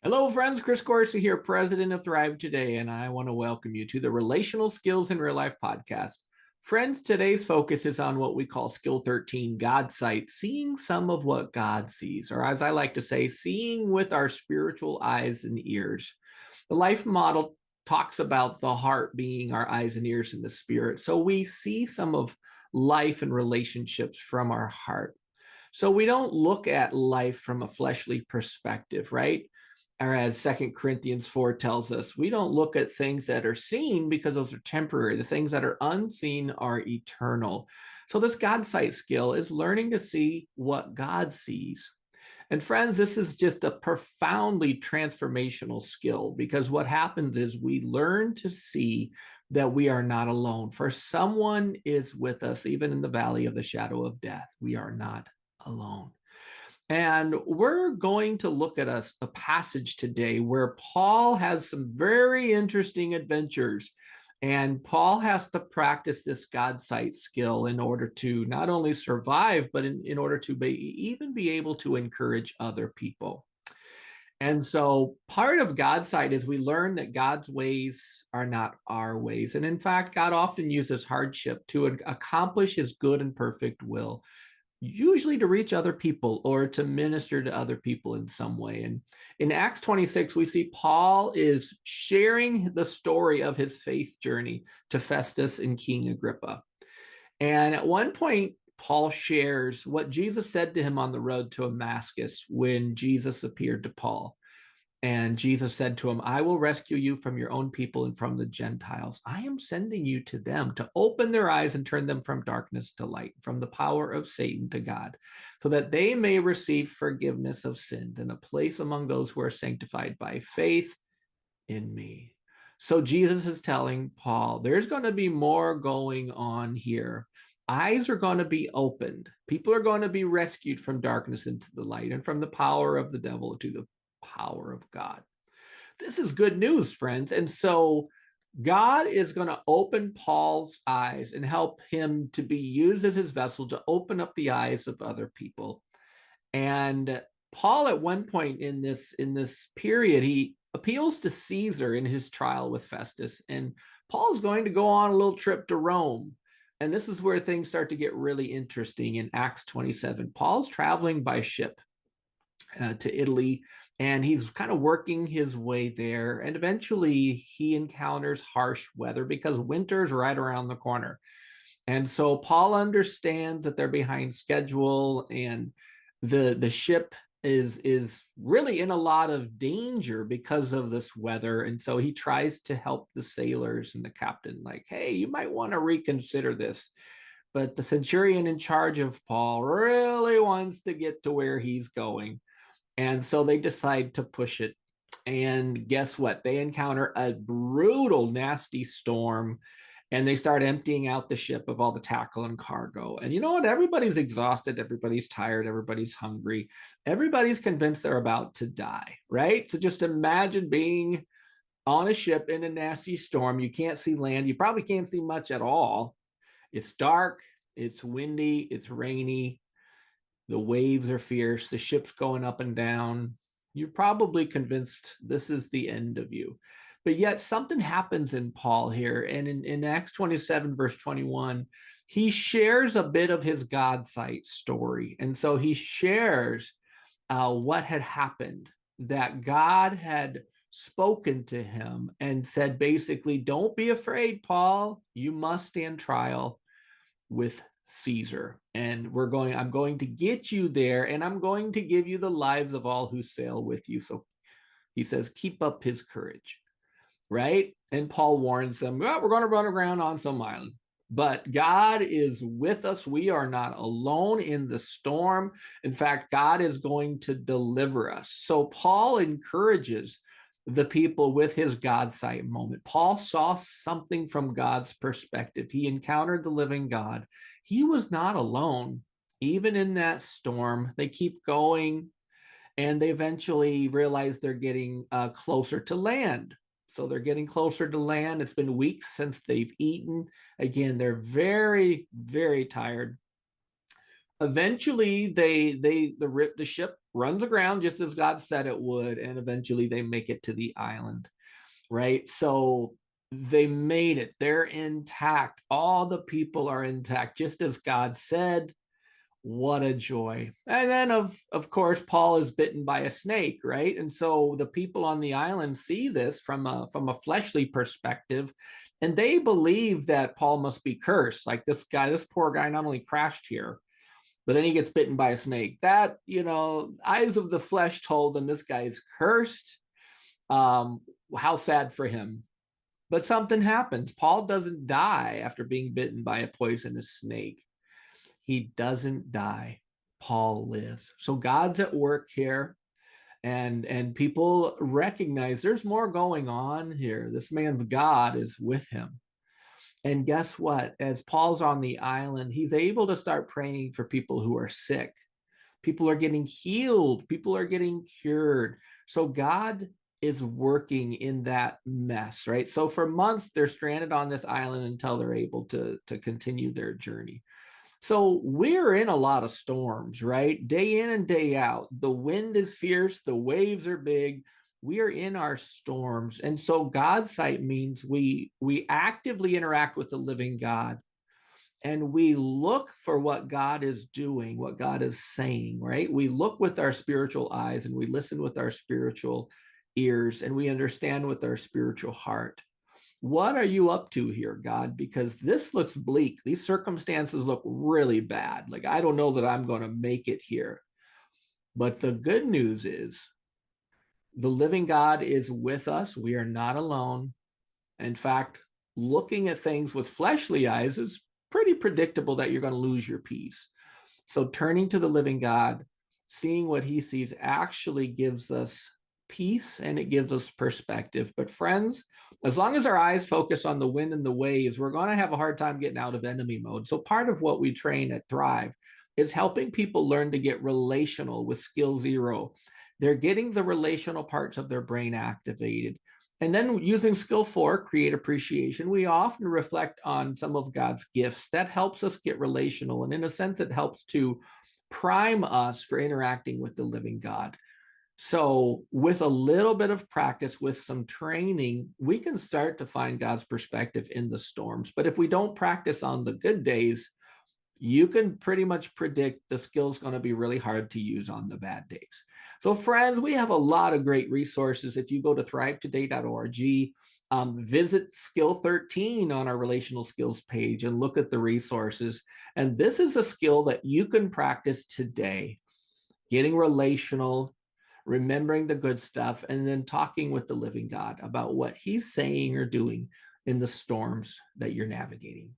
Hello, friends. Chris Corsi here, president of Thrive Today, and I want to welcome you to the Relational Skills in Real Life podcast. Friends, today's focus is on what we call Skill 13, Godsight, seeing some of what God sees, or as I like to say, seeing with our spiritual eyes and ears. The life model talks about the heart being our eyes and ears in the spirit. So we see some of life and relationships from our heart. So we don't look at life from a fleshly perspective, right? Or as Second Corinthians 4 tells us, we don't look at things that are seen because those are temporary. The things that are unseen are eternal. So this God sight skill is learning to see what God sees. And friends, this is just a profoundly transformational skill because what happens is we learn to see that we are not alone. For someone is with us, even in the valley of the shadow of death. We are not alone. And we're going to look at a passage today where Paul has some very interesting adventures. And Paul has to practice this God sight skill in order to not only survive, but in order to even be able to encourage other people. And so part of God's sight is we learn that God's ways are not our ways. And in fact, God often uses hardship to accomplish his good and perfect will, usually to reach other people or to minister to other people in some way. And in Acts 26, we see Paul is sharing the story of his faith journey to Festus and King Agrippa. And at one point, Paul shares what Jesus said to him on the road to Damascus when Jesus appeared to Paul. And Jesus said to him, I will rescue you from your own people and from the Gentiles. I am sending you to them to open their eyes and turn them from darkness to light, from the power of Satan to God, so that they may receive forgiveness of sins and a place among those who are sanctified by faith in me. So Jesus is telling Paul, there's going to be more going on here. Eyes are going to be opened. People are going to be rescued from darkness into the light and from the power of the devil to the power of God. This is good news, friends. And so God is going to open Paul's eyes and help him to be used as his vessel to open up the eyes of other people. And Paul, at one point in this period, he appeals to Caesar in his trial with Festus. And Paul's going to go on a little trip to Rome. And this is where things start to get really interesting in Acts 27. Paul's traveling by ship to Italy, and he's kind of working his way there. And eventually he encounters harsh weather because winter's right around the corner. And so Paul understands that they're behind schedule, and the ship is really in a lot of danger because of this weather. And so he tries to help the sailors and the captain, like, hey, you might want to reconsider this. But the centurion in charge of Paul really wants to get to where he's going. And so they decide to push it. And guess what? They encounter a brutal, nasty storm, and they start emptying out the ship of all the tackle and cargo. And you know what? Everybody's exhausted. Everybody's tired. Everybody's hungry. Everybody's convinced they're about to die, right? So just imagine being on a ship in a nasty storm. You can't see land. You probably can't see much at all. It's dark. It's windy. It's rainy. The waves are fierce. The ship's going up and down. You're probably convinced this is the end of you. But yet something happens in Paul here. And in Acts 27, verse 21, he shares a bit of his God sight story. And so he shares what had happened, that God had spoken to him and said, basically, don't be afraid, Paul. You must stand trial with Caesar. And I'm going to get you there, and I'm going to give you the lives of all who sail with you. So he says, keep up his courage, right? And Paul warns them, well, we're going to run aground on some island, but God is with us. We are not alone in the storm. In fact, God is going to deliver us. So Paul encourages the people with his God sight moment. Paul saw something from God's perspective. He encountered the living God. He was not alone, even in that storm. They keep going, and they eventually realize they're getting closer to land. So they're getting closer to land. It's been weeks since they've eaten. Again, they're very, very tired. Eventually the ship runs aground just as God said it would, and eventually they make it to the island, right? So they made it. They're intact. All the people are intact, just as God said. What a joy. And then of course Paul is bitten by a snake, right? And so the people on the island see this from a fleshly perspective, and they believe that Paul must be cursed. Like this poor guy not only crashed here, but then he gets bitten by a snake. That, eyes of the flesh told them this guy is cursed. How sad for him. But something happens. Paul doesn't die after being bitten by a poisonous snake. He doesn't die. Paul lives. So God's at work here, and people recognize there's more going on here. This man's God is with him. And guess what? As Paul's on the island, he's able to start praying for people who are sick. People are getting healed. People are getting cured. So God is working in that mess, right? So for months, they're stranded on this island until they're able to continue their journey. So we're in a lot of storms, right? Day in and day out. The wind is fierce, the waves are big. We are in our storms. And so Godsight means we actively interact with the living God, and we look for what God is doing, what God is saying, right? We look with our spiritual eyes, and we listen with our spiritual ears, and we understand with our spiritual heart. What are you up to here, God? Because this looks bleak. These circumstances look really bad. Like, I don't know that I'm going to make it here. But the good news is the living God is with us. We are not alone. In fact, looking at things with fleshly eyes is pretty predictable that you're going to lose your peace. So turning to the living God, seeing what he sees actually gives us peace, and it gives us perspective. But friends, as long as our eyes focus on the wind and the waves, we're going to have a hard time getting out of enemy mode. So part of what we train at Thrive is helping people learn to get relational with skill zero. They're getting the relational parts of their brain activated. And then using skill 4, create appreciation, we often reflect on some of God's gifts. That helps us get relational. And in a sense, it helps to prime us for interacting with the living God. So with a little bit of practice, with some training, we can start to find God's perspective in the storms. But if we don't practice on the good days, you can pretty much predict the skill's going to be really hard to use on the bad days. So friends, we have a lot of great resources. If you go to thrivetoday.org, visit skill 13 on our relational skills page and look at the resources. And this is a skill that you can practice today, getting relational, remembering the good stuff, and then talking with the living God about what he's saying or doing in the storms that you're navigating.